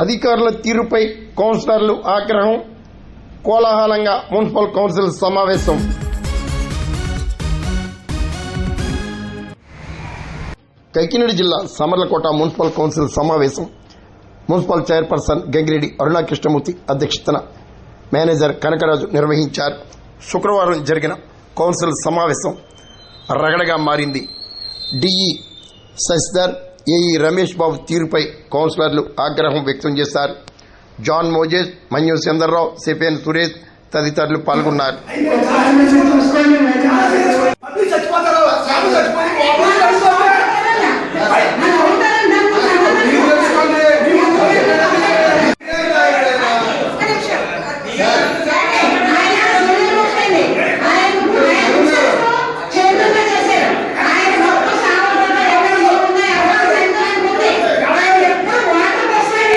అధికారుల తీరుపై కౌన్సిలర్లు ఆగ్రహం. కోలాహలంగా మున్సిపల్ కౌన్సిల్ సమావేశం. కాకినాడ జిల్లా సామర్లకోట మున్సిపల్ కౌన్సిల్ సమావేశం మున్సిపల్ చైర్పర్సన్ గంగిరెడ్డి అరుణా కృష్ణమూర్తి అధ్యక్షతన మేనేజర్ కనకరాజు నిర్వహించారు. శుక్రవారం జరిగిన కౌన్సిల్ సమావేశం రగడగా మారింది. డిఈ శశిధర్, ఏఈ రమేష్ బాబు తీరుపై కౌన్సిలర్లు ఆగ్రహం వ్యక్తం చేశారు. John Moses, Manyu Chandrarao, CPN Suresh తదితరులు పాల్గొన్నారు.